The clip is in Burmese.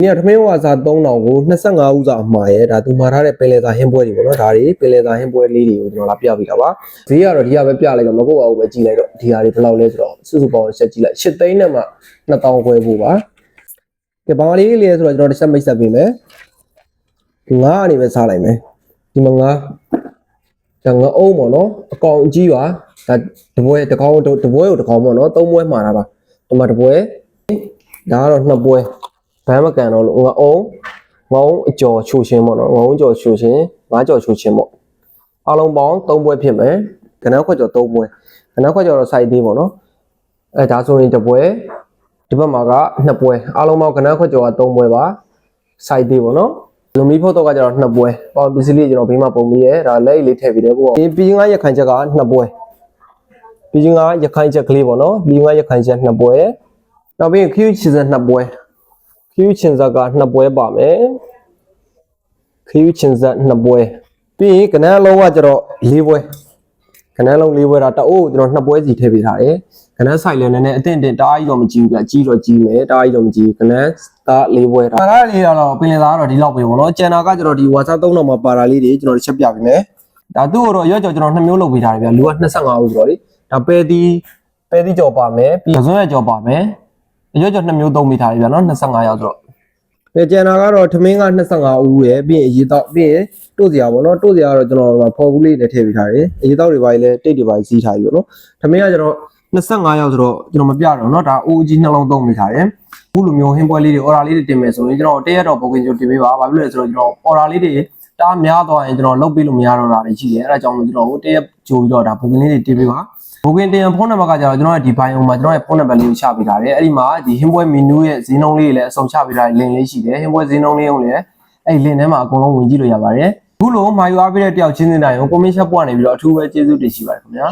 ဒီကထမင်းဝါစာ3000ကို25ဦးစာအမှားရဲ့ဒါသူမှာထားတဲ့ပင်လယ်စာဟင်းပွဲတွေပေါ့နော်ဒါတွေပင်လယ်စာဟင်းပွဲလေးတွေကိုကျွန်တော်လာပြပေးတာပါဈေးကတော့ဒီကပဲပြလိုက်တော့မကုတ်အောင်ပဲကြည့်လိုက်တော့ဒီဟာတွေဘယ်လောက်လဲဆိုတော့စုစုပေါင်းဆက်ကြည့်လိုက်8သိန်းနဲ့မှ2000ခွဲဖို့ပါကဲဘာလေးလေးဆိုတော့ကျွန်တော်တစ်ချက်မိတ်ဆက်ပေးမယ်ငါးအနေပဲစားလိုက်မယ်ဒီမှာငါးဒါငါအုံးပေါ့နော်အကောင်အကြီးပါဒါတပွဲတကောင်တပွဲကိုတကောင်ပေါ့နော်3ပွဲမှာတာပါဒီမှာတပွဲဒါကတော့2ပွဲဘမ်းမကန်တော့လို့ငါအုံးအကျော်ချိုချင်းပေါ့နော်ငုံကျော်ချိုချင်း5ကျော်ချိုချင်းပေါ့အားလုံးပေါင်း3ပွဲဖြစ်မယ်ကနန်းခွက်ကျော်3ပွဲကနန်းခွက်ကျော်တော့ site သေးပေါ့နော်ဒါဆိုရင်တပွဲဒီဘက်မှာက2ပွဲအားလုံးပေါင်းကနန်းခွက်ကျော်က3ပွဲပါ site သေးပေါ့နော်လူမီဖို့တော့ကကျတော့2ပွဲပေါင်ပစ္စည်းလေးကျွန်တော်ဘေးမှာပုံပြီးရဲဒါလက်လေးထည့်ပြီးတယ်ပေါ့ပြီးငါရခိုင်ချက်က2ပွဲပြီးငါရခိုင်ချက်ကလေးပေါ့နော်ပြီးငါရခိုင်ချက်2ပွဲနောက်ပြီးခရူးချစ်စက်2ပွဲခရူးချင်းစက်က2ပွဲပါမယ်ခရူးချင်းစက်2ပွဲပြီးရင်ကနန်းလုံးကကျတော့4ပွဲကနန်းလုံး4ပွဲဒါတအိုးကျွန်တော်2ပွဲစီထည့်ပေးထားတယ်ကနန်းဆိုင်လည်းနည်းနည်းအတင်းတင်းတအားကြီးတော့မကြည့်ဘူးပြကြီးတော့ကြီးမယ်တအားကြီးတော့မကြည့်ကနန်းက4ပွဲဒါလေးကတော့ပင်လယ်သားကတော့ဒီလောက်ပဲပေါ့နော်ကျန်တာကကျတော့ဒီဝါစာ3000မှာပါတာလေးတွေကျွန်တော်ချက်ပြပေးမယ်ဒါသူ့ကိုတော့ရွက်ကြော်ကျွန်တော်2မျိုးလုပ်ပေးထားတယ်ဗျလူက25ဦးဆိုတော့လေဒါပဲတီကြော်ပါမယ်ပြီးဇွန်းရကြော်ပါမယ်ရွက်ကြော်2မျိုးသုံးပေးထားတယ်ဗျနော်25ရောက်ဆိုတော့ကျန်တာကတော့ထမင်းက25ဦးရယ်ပြီးရင်အရေးတော့ပြီးရင်တို့စရာပေါ့နော်တို့စရာကတော့ကျွန်တော်ဖော်ဘူးလေးနဲ့ထည့်ပေးထားတယ်အရေးတော့တွေပါလေတိတ်တွေပါစီးထားပြီပေါ့နော်ထမင်းကကျွန်တော်25ရောက်ဆိုတော့ကျွန်တော်မပြတော့เนาะဒါအိုးကြီးနှလုံးသုံးမိထားတယ်အခုလိုမျိုးဟင်းပွဲလေးတွေအော်ဒါလေးတွေတင်မယ်ဆိုရင်ကျွန်တော်တရက်တော့ပုံကင်ကြိုတင်ပေးပါဘာဖြစ်လဲဆိုတော့ကျွန်တော်အော်ဒါလေးတွေတားများသွားရင်ကျွန်တော်လုပ်ပေးလို့မရတော့တာတွေရှိတယ်အဲဒါကြောင့်မို့ကျွန်တော်တရက်ကြိုပြီးတော့ဒါပုံကင်လေးတွေတင်ပေးပါပုံကင်တင်ဖုန်းနံပါတ်ကကျတော့ကျွန်တော်ရဲ့ဒီဘိုင်အောင်မှာကျွန်တော်ရဲ့ဖုန်းနံပါတ်လေးကိုချပေးထားတယ်အဲ့ဒီမှာဒီဟင်းပွဲမီနူးရဲ့ဈေးနှုန်းလေးတွေလည်းအစုံချပေးထားတဲ့ link လေးရှိတယ်ဟင်းပွဲဈေးနှုန်းလေးကိုလည်းအဲ့ link ထဲမှာအကုန်လုံးဝင်ကြည့်လို့ရပါတယ်အခုလိုမှာယူအားပေးတဲ့တယောက်ချင်းစင်တိုင်းကို comment shop ပေါ်နေပြီးတော့အထူးပဲကျေးဇူးတင်ရှိပါတယ်ခင်ဗျာ